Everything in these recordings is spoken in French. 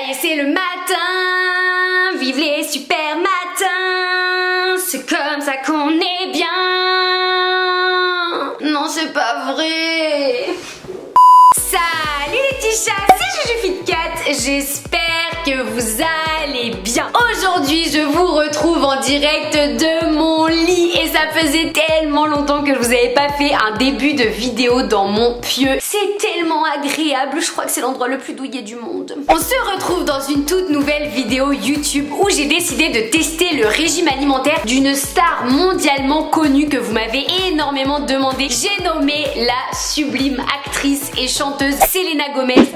y est, c'est le matin. Vive les super matins. C'est comme ça qu'on est bien. Non, c'est pas vrai. Salut les petits chats, c'est JujuFitCat. J'espère que vous allez bien. Aujourd'hui, je vous retrouve en direct de mon lit. Et ça faisait tellement longtemps que je vous avais pas fait un début de vidéo dans mon pieu. C'est tellement agréable, je crois que c'est l'endroit le plus douillet du monde. On se retrouve dans une toute nouvelle vidéo YouTube où j'ai décidé de tester le régime alimentaire d'une star mondialement connue que vous m'avez énormément demandé. J'ai nommé la sublime actrice et chanteuse Selena Gomez.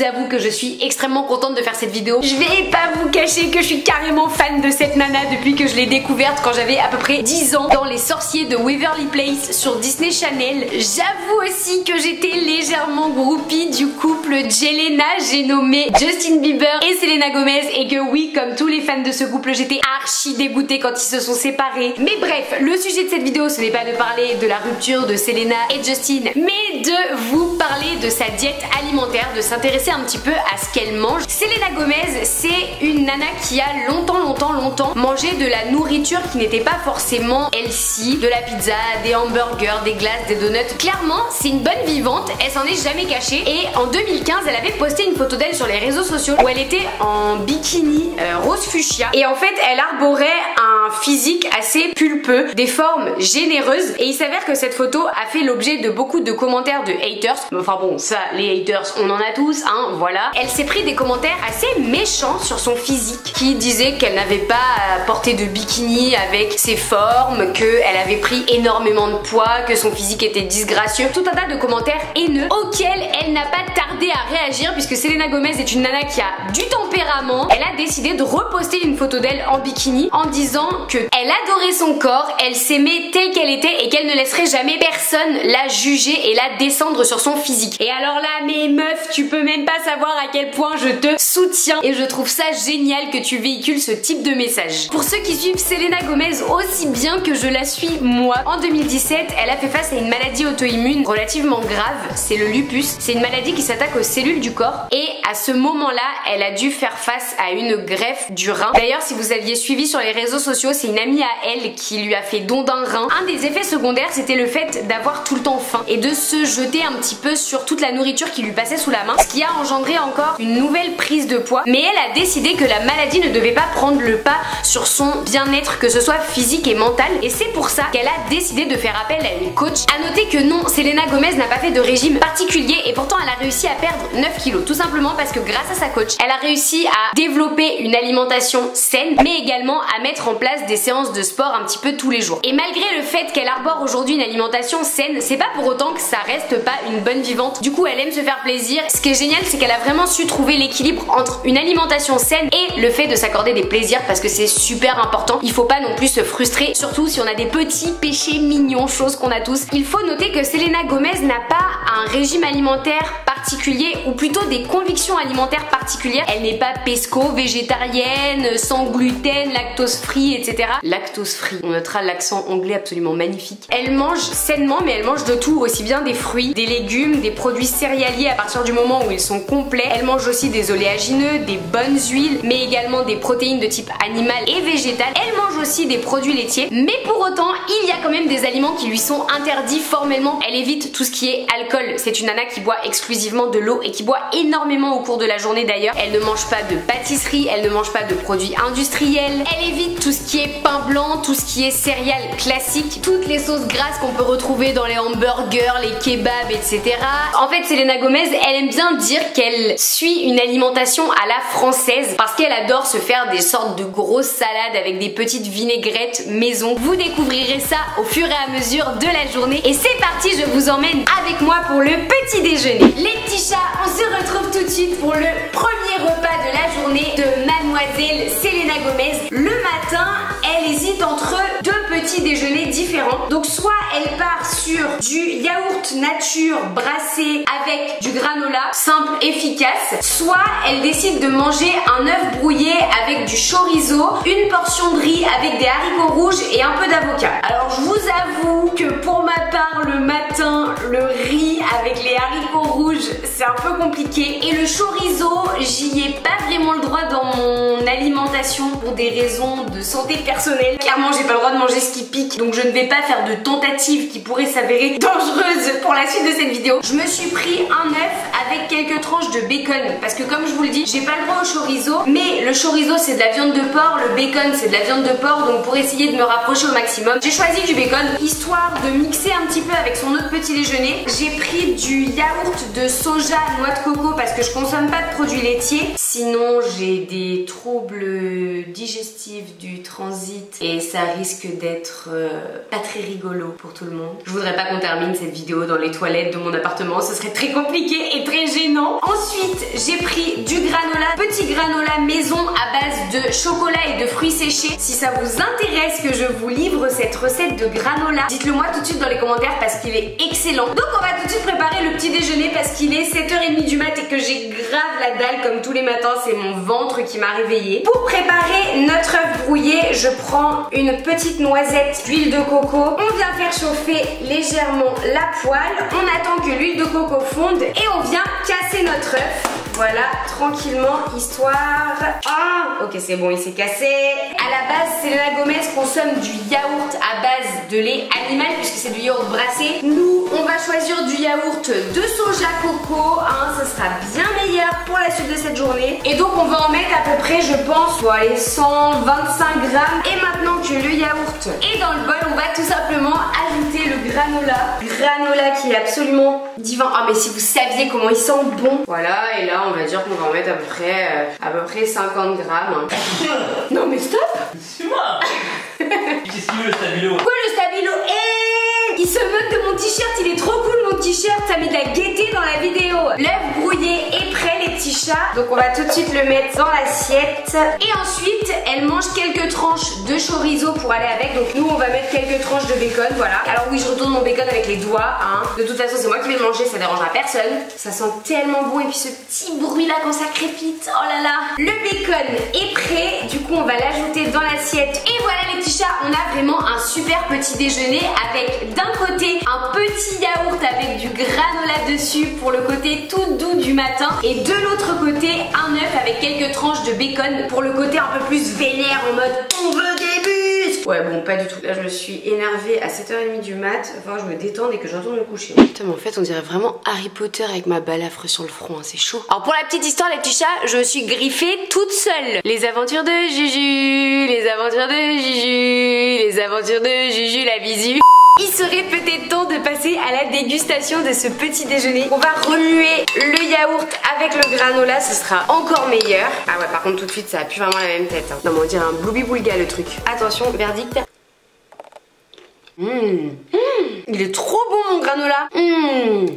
J'avoue que je suis extrêmement contente de faire cette vidéo. Je vais pas vous cacher que je suis carrément fan de cette nana depuis que je l'ai découverte quand j'avais à peu près 10 ans dans Les Sorciers de Waverly Place sur Disney Channel. J'avoue aussi que j'étais légèrement groupie du couple Jelena, j'ai nommé Justin Bieber et Selena Gomez, et que oui, comme tous les fans de ce couple, j'étais archi dégoûtée quand ils se sont séparés. Mais bref, le sujet de cette vidéo, ce n'est pas de parler de la rupture de Selena et Justin, mais de vous parler de sa diète alimentaire, de s'intéresser un petit peu à ce qu'elle mange. Selena Gomez, c'est une nana qui a longtemps mangé de la nourriture qui n'était pas forcément healthy, de la pizza, des hamburgers, des glaces, des donuts. Clairement, c'est une bonne vivante, elle s'en est jamais cachée, et en 2015, elle avait posté une photo d'elle sur les réseaux sociaux où elle était en bikini rose fuchsia, et en fait, elle arborait un physique assez pulpeux, des formes généreuses, et il s'avère que cette photo a fait l'objet de beaucoup de commentaires de haters. Enfin bon, ça, les haters, on en a tous, hein, voilà. Elle s'est pris des commentaires assez méchants sur son physique, qui disaient qu'elle n'avait pas porté de bikini avec ses formes, qu'elle avait pris énormément de poids, que son physique était disgracieux. Tout un tas de commentaires haineux auxquels elle n'a pas tardé à réagir, puisque Selena Gomez est une nana qui a du tempérament. Elle a décidé de reposter une photo d'elle en bikini en disant que elle adorait son corps, elle s'aimait telle qu'elle était et qu'elle ne laisserait jamais personne la juger et la descendre sur son physique. Et alors là, mes meufs, tu peux même pas savoir à quel point je te soutiens, et je trouve ça génial que tu véhicules ce type de message. Pour ceux qui suivent Selena Gomez aussi bien que je la suis moi, en 2017, elle a fait face à une maladie auto-immune relativement grave, c'est le lupus. C'est une maladie qui s'attaque aux cellules du corps, et à ce moment-là, elle a dû faire face à une greffe du rein. D'ailleurs, si vous aviez suivi sur les réseaux sociaux, c'est une amie à elle qui lui a fait don d'un rein. Un des effets secondaires, c'était le fait d'avoir tout le temps faim et de se jeter un petit peu sur toute la nourriture qui lui passait sous la main, ce qui a engendré encore une nouvelle prise de poids. Mais elle a décidé que la maladie ne devait pas prendre le pas sur son bien-être, que ce soit physique et mental, et c'est pour ça qu'elle a décidé de faire appel à une coach. À noter que non, Selena Gomez n'a pas fait de régime particulier, et pourtant elle a réussi à perdre 9 kilos, tout simplement parce que grâce à sa coach, elle a réussi à développer une alimentation saine, mais également à mettre en place des séances de sport un petit peu tous les jours. Et malgré le fait qu'elle arbore aujourd'hui une alimentation saine, c'est pas pour autant que ça reste pas une bonne vivante. Du coup, elle aime se faire plaisir. Ce qui est génial, c'est qu'elle a vraiment su trouver l'équilibre entre une alimentation saine et le fait de s'accorder des plaisirs, parce que c'est super important. Il faut pas non plus se frustrer, surtout si on a des petits péchés mignons, choses qu'on a tous. Il faut noter que Selena Gomez n'a pas un régime alimentaire particulier, ou plutôt des convictions alimentaires particulières. Elle n'est pas pesco, végétarienne, sans gluten, lactose free, etc. Lactose free, on notera l'accent anglais absolument magnifique. Elle mange sainement, mais elle mange de tout, aussi bien des fruits, des légumes, des produits céréaliers à partir du moment où ils sont complets. Elle mange aussi des oléagineux, des bonnes huiles, mais également des protéines de type animal et végétal. Elle mange aussi des produits laitiers, mais pour autant, il y a quand même des aliments qui lui sont interdits formellement. Elle évite tout ce qui est alcool. C'est une nana qui boit exclusivement de l'eau et qui boit énormément au cours de la journée d'ailleurs. Elle ne mange pas de pâtisserie, elle ne mange pas de produits industriels. Elle évite tout ce qui est pain blanc, tout ce qui est céréales classiques, toutes les sauces grasses qu'on peut retrouver dans les hamburgers, les kebabs, etc. En fait, Selena Gomez, elle aime bien dire qu'elle suit une alimentation à la française, parce qu'elle adore se faire des sortes de grosses salades avec des petites vinaigrettes maison. Vous découvrirez ça au fur et à mesure de la journée. Et c'est parti, je vous emmène avec moi pour le petit déjeuner. Les petits chats, on se retrouve tout de suite pour le premier repas de la journée de Mademoiselle Selena Gomez. Le matin, elle elle hésite entre deux petits déjeuners différents. Donc soit elle part sur du yaourt nature brassé avec du granola, simple, efficace, soit elle décide de manger un œuf brouillé avec du chorizo, une portion de riz avec des haricots rouges et un peu d'avocat. Alors je vous avoue que pour ma part le matin, le riz avec les haricots rouges c'est un peu compliqué, et le chorizo j'y ai pas vraiment le droit dans mon alimentation pour des raisons de santé personnelle. Clairement j'ai pas le droit de manger ce qui pique, donc je ne vais pas faire de tentatives qui pourraient s'avérer dangereuses pour la suite de cette vidéo. Je me suis pris un œuf avec quelques tranches de bacon parce que comme je vous le dis, j'ai pas le droit au chorizo, mais le chorizo c'est de la viande de porc, le bacon c'est de la viande de porc, donc pour essayer de me rapprocher au maximum, j'ai choisi du bacon histoire de mixer un petit peu avec son autre petit déjeuner. J'ai pris du yaourt de soja noix de coco parce que je consomme pas de produits laitiers, sinon j'ai des troubles digestifs du transit et ça risque d'être pas très rigolo pour tout le monde. Je voudrais pas qu'on termine cette vidéo dans les toilettes de mon appartement, ce serait très compliqué et très gênant. Ensuite j'ai pris du granola, petit granola maison à base de chocolat et de fruits séchés. Si ça vous intéresse que je vous livre cette recette de granola, dites-le moi tout de suite dans les commentaires parce qu'il est excellent. Donc on va tout de suite préparer le petit déjeuner parce qu'il est 7h30 du mat et que j'ai grave la dalle comme tous les matins, c'est mon ventre qui m'a réveillée. Pour préparer notre œuf brouillé, je prends une petite noisette d'huile de coco, on vient faire chauffer légèrement la poêle, on attend que l'huile de coco fonde et on vient casser notre œuf. Voilà, tranquillement, histoire... Ah, ok, c'est bon, il s'est cassé. À la base, Selena Gomez consomme du yaourt à base de lait animal puisque c'est du yaourt brassé. Nous, on va choisir du yaourt de soja coco, hein, ce sera bien meilleur pour la suite de cette journée. Et donc, on va en mettre à peu près, je pense, bon, allez, 125 grammes. Et maintenant que le yaourt est dans le bol, on va tout simplement ajouter le granola. Granola qui est absolument divin. Ah, mais si vous saviez comment il sent bon. Voilà, et là, on va dire qu'on va en mettre à peu près 50 grammes. Non mais stop. Suis-moi. Qu'est-ce qu'il veut le stabilo? Quoi le stabilo? Il se moque de mon t-shirt, il est trop cool mon t-shirt, ça met de la gaieté dans la vidéo. L'œuf brouillé est prêt les petits chats, donc on va tout de suite le mettre dans l'assiette. Et ensuite, elle mange quelques tranches de chorizo pour aller avec, donc nous on va mettre quelques tranches de bacon, voilà. Alors oui, je retourne mon bacon avec les doigts, hein. De toute façon, c'est moi qui vais le manger, ça dérangera personne. Ça sent tellement bon et puis ce petit bruit là quand ça crépite, oh là là. Le bacon est prêt, du coup on va l'ajouter dans l'assiette. Et voilà les petits chats, on a vraiment un super petit déjeuner avec d'un côté un petit yaourt avec du granola dessus pour le côté tout doux du matin et de l'autre côté un œuf avec quelques tranches de bacon pour le côté un peu plus vénère en mode on veut des bus. Ouais bon pas du tout, là je me suis énervée à 7h30 du mat, enfin je me détende et que je retourne me coucher. Putain mais en fait on dirait vraiment Harry Potter avec ma balafre sur le front, hein, c'est chaud. Alors pour la petite histoire les petits chats, je me suis griffée toute seule. Les aventures de Juju, les aventures de Juju, les aventures de Juju la visu. Il serait peut-être temps de passer à la dégustation de ce petit déjeuner. On va remuer le yaourt avec le granola, ce sera encore meilleur. Ah ouais, par contre tout de suite ça a plus vraiment la même tête, hein. Non mais on dirait un bloubi-boulga le truc. Attention, verdict. Il est trop bon mon granola.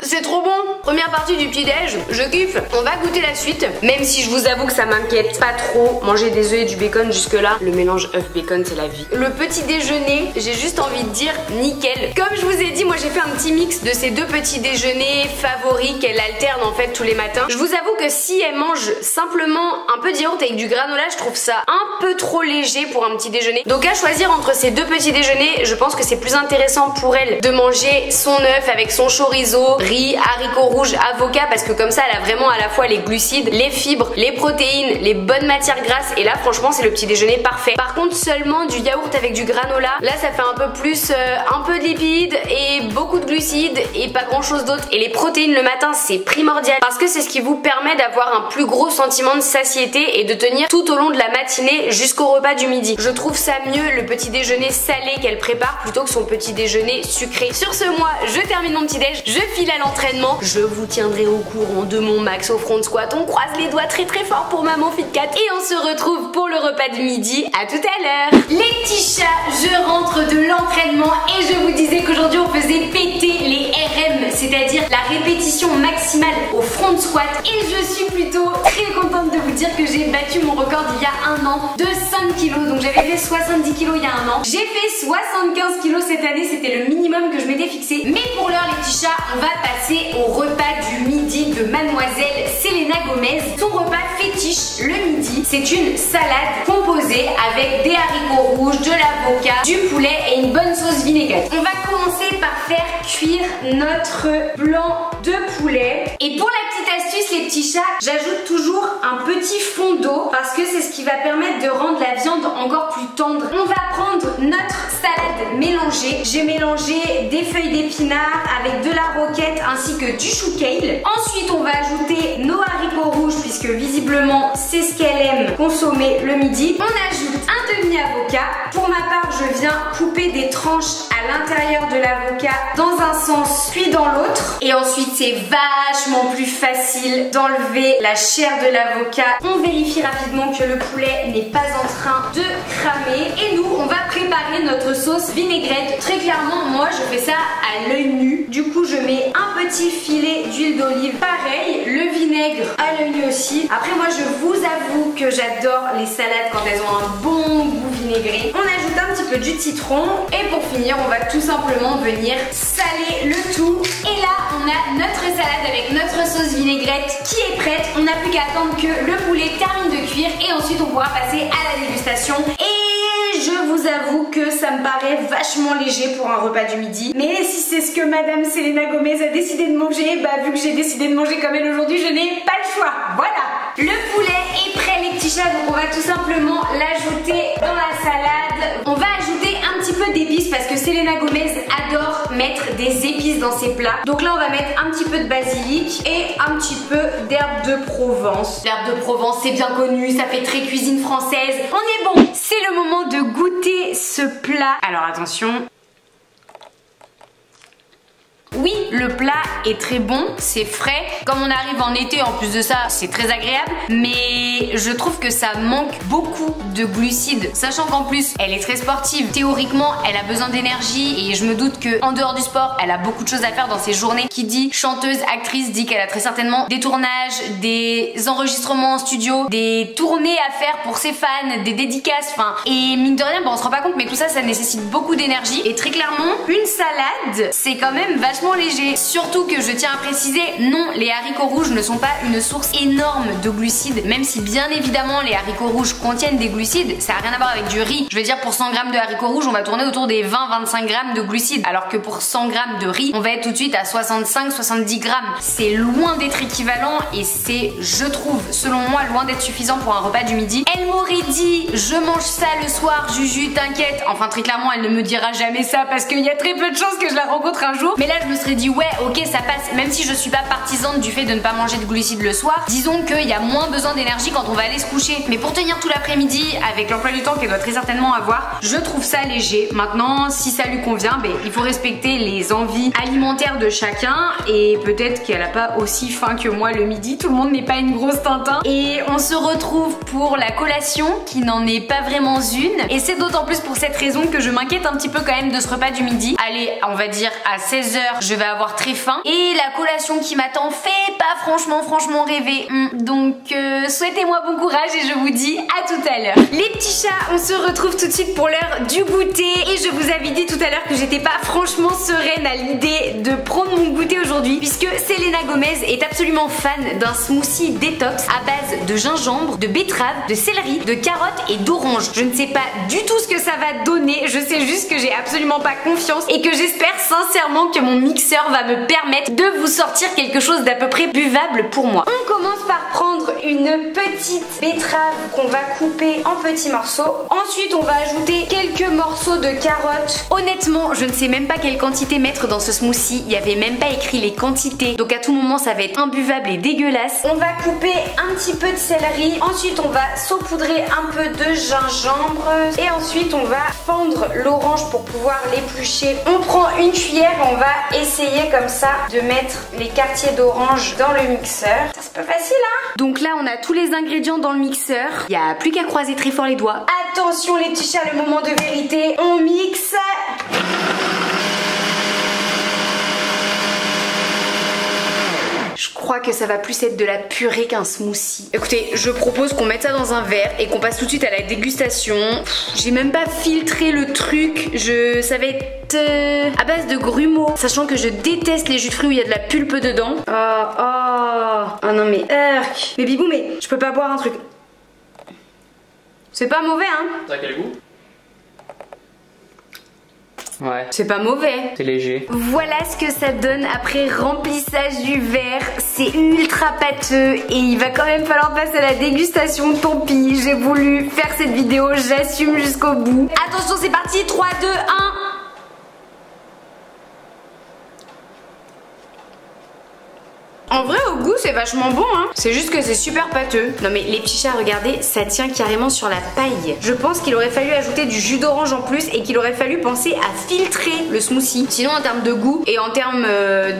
C'est trop bon. Première partie du petit déj, je kiffe. On va goûter la suite, même si je vous avoue que ça m'inquiète pas trop. Manger des œufs et du bacon jusque là, le mélange œuf bacon c'est la vie. Le petit déjeuner, j'ai juste envie de dire nickel. Comme je vous ai dit, moi j'ai fait un petit mix de ces deux petits déjeuners favoris qu'elle alterne en fait tous les matins. Je vous avoue que si elle mange simplement un peu de yaourt avec du granola, je trouve ça un peu trop léger pour un petit déjeuner. Donc à choisir entre ces deux petits déjeuners, je pense que c'est plus intéressant pour elle de manger son œuf avec son chorizo, riz, haricots rouges, avocat parce que comme ça elle a vraiment à la fois les glucides, les fibres, les protéines, les bonnes matières grasses et là franchement c'est le petit déjeuner parfait. Par contre seulement du yaourt avec du granola, là ça fait un peu plus un peu de lipides et beaucoup de glucides et pas grand chose d'autre. Et les protéines le matin c'est primordial parce que c'est ce qui vous permet d'avoir un plus gros sentiment de satiété et de tenir tout au long de la matinée jusqu'au repas du midi. Je trouve ça mieux le petit déjeuner salé qu'elle prépare plutôt que son petit déjeuner sucré. Sur ce, moi, je termine mon petit déj, je file à l'entraînement. Je vous tiendrai au courant de mon max au front squat. On croise les doigts très très fort pour maman FitCat et on se retrouve pour le repas de midi. À tout à l'heure. Les petits chats, je rentre de l'entraînement et je vous disais qu'aujourd'hui on faisait péter les RM. c'est-à-dire la répétition maximale au front squat. Et je suis plutôt très contente de vous dire que j'ai battu mon record d'il y a un an de 5 kilos. Donc j'avais fait 70 kilos il y a un an. J'ai fait 75 kilos cette année, c'était le minimum que je m'étais fixé. Mais pour l'heure les petits chats, on va passer au repas du midi de mademoiselle Selena Gomez. Son repas fétiche le midi, c'est une salade composée avec des haricots rouges, de l'avocat, du poulet et une bonne sauce vinaigrette. On va commencer par faire cuire notre blanc de poulet. Et pour la petite astuce les petits chats, j'ajoute toujours un petit fond d'eau parce que c'est ce qui va permettre de rendre la viande encore plus tendre. On va prendre notre salade mélangée. J'ai mélangé des feuilles d'épinards avec de la roquette ainsi que du chou kale. Ensuite on va ajouter nos haricots rouges puisque visiblement c'est ce qu'elle aime consommer le midi. On ajoute un demi-avocat. Pour ma part je viens couper des tranches à l'intérieur de l'avocat dans un sens puis dans l'autre. Et ensuite c'est vachement plus facile d'enlever la chair de l'avocat. On vérifie rapidement que le poulet n'est pas en train de cramer. Et nous on va préparer notre sauce vinaigrette. Très clairement moi je fais ça à l'œil nu. Du coup je mets un petit filet d'huile d'olive. Pareil, le vinaigre à l'œil nu aussi. Après moi je vous avoue que j'adore les salades quand elles ont un bon goût vinaigré. On ajoute un petit peu de jus de citron. Et pour finir on va tout simplement venir saler le tout. Et là on a notre salade avec notre sauce vinaigrette qui est prête. On n'a plus qu'à attendre que le poulet termine de cuire et ensuite on pourra passer à la dégustation. Et je vous avoue que ça me paraît vachement léger pour un repas du midi. Mais si c'est ce que madame Selena Gomez a décidé de manger, bah vu que j'ai décidé de manger comme elle aujourd'hui, je n'ai pas le choix. Voilà. Le poulet est prêt les petits chats, donc on va tout simplement l'ajouter dans la salade. On va ajouter un petit peu d'épices parce que Selena Gomez adore mettre des épices dans ses plats. Donc là on va mettre un petit peu de basilic et un petit peu d'herbe de Provence. L'herbe de Provence c'est bien connu, ça fait très cuisine française. On est bon. C'est le moment de goûter ce plat. Alors attention. Oui, le plat est très bon, c'est frais. Comme on arrive en été, en plus de ça, c'est très agréable. Mais je trouve que ça manque beaucoup de glucides. Sachant qu'en plus, elle est très sportive. Théoriquement, elle a besoin d'énergie. Et je me doute qu'en dehors du sport, elle a beaucoup de choses à faire dans ses journées. Qui dit chanteuse, actrice, dit qu'elle a très certainement des tournages, des enregistrements en studio, des tournées à faire pour ses fans, des dédicaces. Enfin, et mine de rien, on se rend pas compte, mais tout ça, ça nécessite beaucoup d'énergie. Et très clairement, une salade, c'est quand même vachement léger. Surtout que je tiens à préciser, non, les haricots rouges ne sont pas une source énorme de glucides, même si bien évidemment les haricots rouges contiennent des glucides, ça n'a rien à voir avec du riz. Je veux dire, pour 100 g de haricots rouges, on va tourner autour des 20-25 g de glucides, alors que pour 100 g de riz, on va être tout de suite à 65-70 g. C'est loin d'être équivalent et c'est, je trouve, selon moi, loin d'être suffisant pour un repas du midi. Elle m'aurait dit, je mange ça le soir, Juju, t'inquiète. Enfin, très clairement, elle ne me dira jamais ça parce qu'il y a très peu de chances que je la rencontre un jour. Mais là, je me serais dit ouais ok ça passe, même si je suis pas partisane du fait de ne pas manger de glucides le soir. Disons qu'il y a moins besoin d'énergie quand on va aller se coucher, mais pour tenir tout l'après-midi avec l'emploi du temps qu'elle doit très certainement avoir, je trouve ça léger. Maintenant si ça lui convient, ben, il faut respecter les envies alimentaires de chacun et peut-être qu'elle a pas aussi faim que moi le midi, tout le monde n'est pas une grosse Tintin. Et on se retrouve pour la collation qui n'en est pas vraiment une, et c'est d'autant plus pour cette raison que je m'inquiète un petit peu quand même de ce repas du midi. Allez, on va dire à 16 h je vais avoir très faim et la collation qui m'attend fait pas franchement rêver. Donc souhaitez-moi bon courage et je vous dis à tout à l'heure. Les petits chats, on se retrouve tout de suite pour l'heure du goûter et je vous avais dit tout à l'heure que j'étais pas franchement sereine à l'idée de prendre mon goûter aujourd'hui puisque Selena Gomez est absolument fan d'un smoothie détox à base de gingembre, de betterave, de céleri, de carottes et d'orange. Je ne sais pas du tout ce que ça va donner, je sais juste que j'ai absolument pas confiance et que j'espère sincèrement que mon mixeur va me permettre de vous sortir quelque chose d'à peu près buvable pour moi. On commence par prendre une petite betterave qu'on va couper en petits morceaux. Ensuite on va ajouter quelques morceaux de carottes. Honnêtement je ne sais même pas quelle quantité mettre dans ce smoothie, il n'y avait même pas écrit les quantités, donc à tout moment ça va être imbuvable et dégueulasse. On va couper un petit peu de céleri, ensuite on va saupoudrer un peu de gingembre et ensuite on va fendre l'orange pour pouvoir l'éplucher. On prend une cuillère et on va essayer comme ça de mettre les quartiers d'orange dans le mixeur. C'est pas facile hein. Donc là on a tous les ingrédients dans le mixeur, il n'y a plus qu'à croiser très fort les doigts. Attention les petits chats, le moment de vérité, on mixe. crois que ça va plus être de la purée qu'un smoothie. Écoutez, je propose qu'on mette ça dans un verre et qu'on passe tout de suite à la dégustation. J'ai même pas filtré le truc. Ça va être à base de grumeaux, sachant que je déteste les jus de fruits où il y a de la pulpe dedans. Oh non mais mais Bibou, mais je peux pas boire un truc. C'est pas mauvais hein. Ça a quel goût? Ouais. C'est pas mauvais. C'est léger. Voilà ce que ça donne après remplissage du verre. C'est ultra pâteux et il va quand même falloir passer à la dégustation. Tant pis, j'ai voulu faire cette vidéo, j'assume jusqu'au bout. Attention, c'est parti, 3, 2, 1. En vrai, au goût, c'est vachement bon, hein. C'est juste que c'est super pâteux. Non mais les petits chats, regardez, ça tient carrément sur la paille. Je pense qu'il aurait fallu ajouter du jus d'orange en plus et qu'il aurait fallu penser à filtrer le smoothie. Sinon, en termes de goût et en termes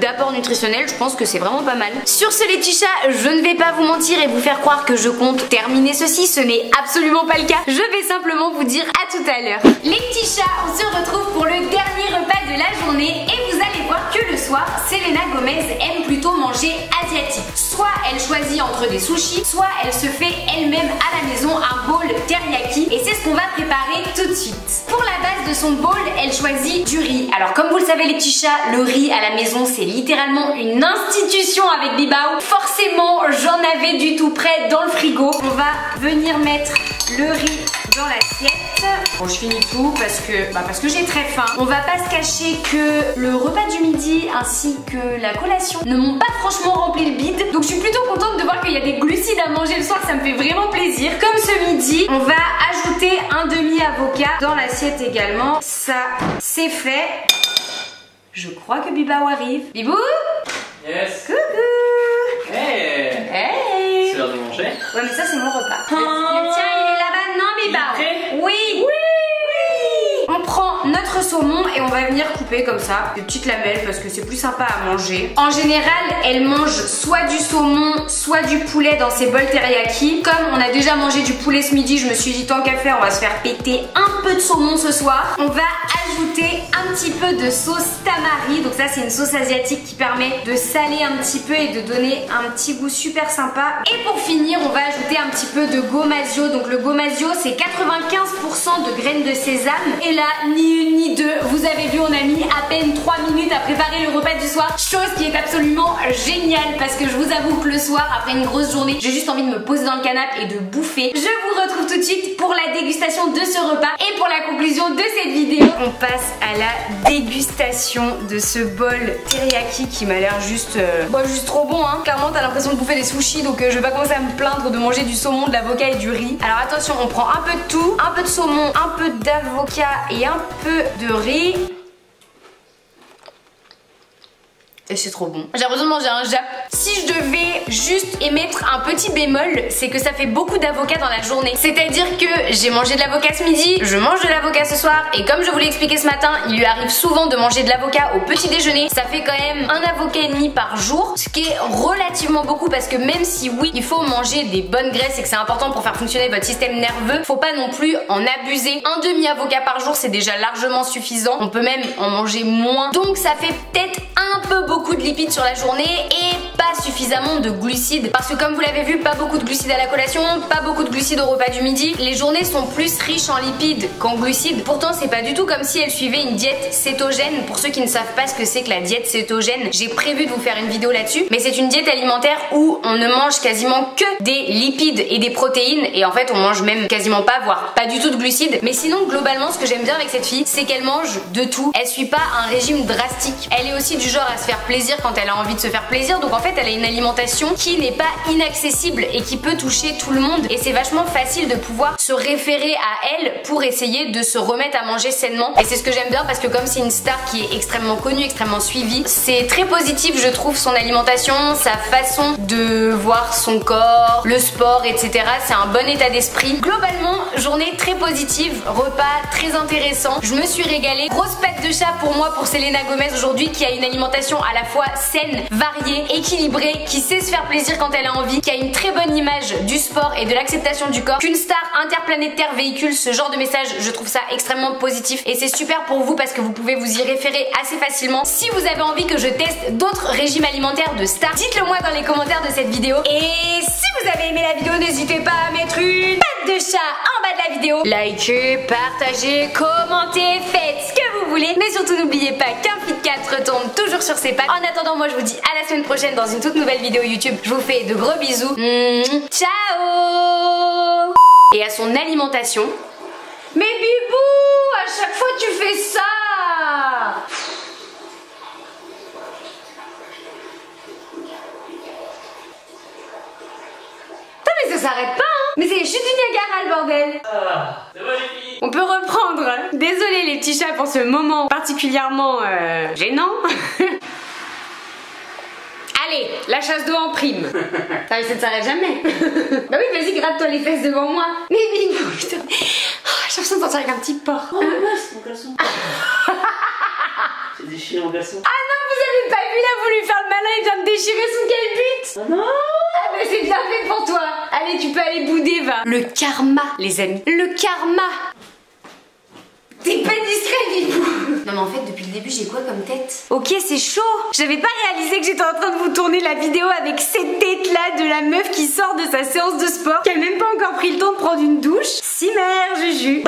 d'apport nutritionnel, je pense que c'est vraiment pas mal. Sur ce, les petits chats, je ne vais pas vous mentir et vous faire croire que je compte terminer ceci. Ce n'est absolument pas le cas. Je vais simplement vous dire à tout à l'heure. Les petits chats, on se retrouve pour le dernier repas de la journée et vous allez voir que le soir, Selena Gomez aime plutôt manger asiatique. Soit elle choisit entre des sushis, soit elle se fait elle-même à la maison un bowl teriyaki et c'est ce qu'on va préparer tout de suite. Pour la base de son bowl, elle choisit du riz. Alors comme vous le savez les petits chats, le riz à la maison c'est littéralement une institution avec Bibao. Forcément j'en avais du tout près dans le frigo. On va venir mettre le riz dans l'assiette. Bon, je finis tout parce que j'ai très faim. On va pas se cacher que le repas du midi ainsi que la collation ne m'ont pas franchement rempli le bide. Donc je suis plutôt contente de voir qu'il y a des glucides à manger le soir, ça me fait vraiment plaisir. Comme ce midi, on va ajouter un demi-avocat dans l'assiette également. Ça, c'est fait. Je crois que Bibao arrive. Bibou? Yes. Coucou. Hey. Hey. C'est l'heure de manger. Ouais mais ça c'est mon repas. Le tien il est là-bas, non Bibao? Oui. Oui. On prend notre saumon et on va venir couper comme ça des petites lamelles parce que c'est plus sympa à manger. En général, elle mange soit du saumon, soit du poulet dans ses bols teriyaki. Comme on a déjà mangé du poulet ce midi, je me suis dit tant qu'à faire, on va se faire péter un peu de saumon ce soir. On va ajouter un petit peu de sauce tamari. Donc ça, c'est une sauce asiatique qui permet de saler un petit peu et de donner un petit goût super sympa. Et pour finir, on va ajouter un petit peu de gomasio. Donc le gomasio, c'est 95% de graines de sésame. Et là, ni une ni deux, vous avez vu, on a mis à peine 3 minutes à préparer le repas du soir, chose qui est absolument géniale parce que je vous avoue que le soir, après une grosse journée, j'ai juste envie de me poser dans le canapé et de bouffer. Je vous retrouve tout de suite pour la dégustation de ce repas et pour la conclusion de cette vidéo. On passe à la dégustation de ce bol teriyaki qui m'a l'air juste trop bon, hein. Clairement, t'as l'impression de bouffer des sushis, donc je vais pas commencer à me plaindre de manger du saumon, de l'avocat et du riz. Alors attention, on prend un peu de tout, un peu de saumon, un peu d'avocat et un peu de riz. Et c'est trop bon. J'ai l'impression de manger un jap. Si je devais juste émettre un petit bémol, c'est que ça fait beaucoup d'avocat dans la journée. C'est-à-dire que j'ai mangé de l'avocat ce midi, je mange de l'avocat ce soir, et comme je vous l'ai expliqué ce matin, il lui arrive souvent de manger de l'avocat au petit déjeuner. Ça fait quand même un avocat et demi par jour, ce qui est relativement beaucoup parce que même si oui, il faut manger des bonnes graisses et que c'est important pour faire fonctionner votre système nerveux, faut pas non plus en abuser. Un demi-avocat par jour, c'est déjà largement suffisant. On peut même en manger moins. Donc ça fait peut-être un peu beaucoup de lipides sur la journée et pas suffisamment de glucides parce que comme vous l'avez vu, pas beaucoup de glucides à la collation, pas beaucoup de glucides au repas du midi. Les journées sont plus riches en lipides qu'en glucides. Pourtant c'est pas du tout comme si elle suivait une diète cétogène. Pour ceux qui ne savent pas ce que c'est que la diète cétogène, j'ai prévu de vous faire une vidéo là-dessus, mais c'est une diète alimentaire où on ne mange quasiment que des lipides et des protéines et en fait on mange même quasiment pas, voire pas du tout de glucides. Mais sinon globalement ce que j'aime bien avec cette fille, c'est qu'elle mange de tout. Elle suit pas un régime drastique. Elle est aussi du genre à se faire plaisir quand elle a envie de se faire plaisir, donc en fait elle a une alimentation qui n'est pas inaccessible et qui peut toucher tout le monde et c'est vachement facile de pouvoir se référer à elle pour essayer de se remettre à manger sainement et c'est ce que j'aime bien parce que comme c'est une star qui est extrêmement connue, extrêmement suivie, c'est très positif je trouve son alimentation, sa façon de voir son corps, le sport etc. C'est un bon état d'esprit. Globalement journée très positive, repas très intéressant, je me suis régalée. Grosse patte de chat pour moi pour Selena Gomez aujourd'hui qui a une alimentation à la fois saine, variée, équilibrée, qui sait se faire plaisir quand elle a envie, qui a une très bonne image du sport et de l'acceptation du corps, qu'une star interplanétaire véhicule ce genre de message. Je trouve ça extrêmement positif et c'est super pour vous parce que vous pouvez vous y référer assez facilement. Si vous avez envie que je teste d'autres régimes alimentaires de stars, dites-le moi dans les commentaires de cette vidéo. Et si vous avez aimé la vidéo, n'hésitez pas à mettre une patte de chat en bas de la vidéo. Likez, partagez, commentez, faites ce que vous voulez. Mais surtout n'oubliez pas qu'un Fit 4 retombe toujours sur ses pattes. En attendant, moi je vous dis à la semaine prochaine dans une toute nouvelle vidéo YouTube. Je vous fais de gros bisous. Ciao. Et à son alimentation. Mais Bibou, à chaque fois tu fais ça. Putain mais ça s'arrête pas hein. Mais c'est les chutes du Niagara le bordel. C'est bon, j'ai fini. On peut reprendre. Désolée les petits chats pour ce moment particulièrement gênant. Allez, la chasse d'eau en prime. Ça ne s'arrête jamais. Bah oui, vas-y, gratte-toi les fesses devant moi. Mais Bibou, putain. Oh, j'ai l'impression de sortir avec un petit porc. Oh mince, mon garçon. J'ai déchiré mon garçon. Ah non, vous avez pas vu, il a voulu faire le malin, il vient de déchirer son calbut. Oh non. Ah bah c'est bien fait pour toi. Allez, tu peux aller bouder, va. Le karma, les amis. Le karma. T'es pas discret, Bibou. Non mais en fait, depuis le début, j'ai quoi comme tête? Ok, c'est chaud. J'avais pas réalisé que j'étais en train de vous tourner la vidéo avec cette tête-là de la meuf qui sort de sa séance de sport, qui a même pas encore pris le temps de prendre une douche. Si mère, Juju.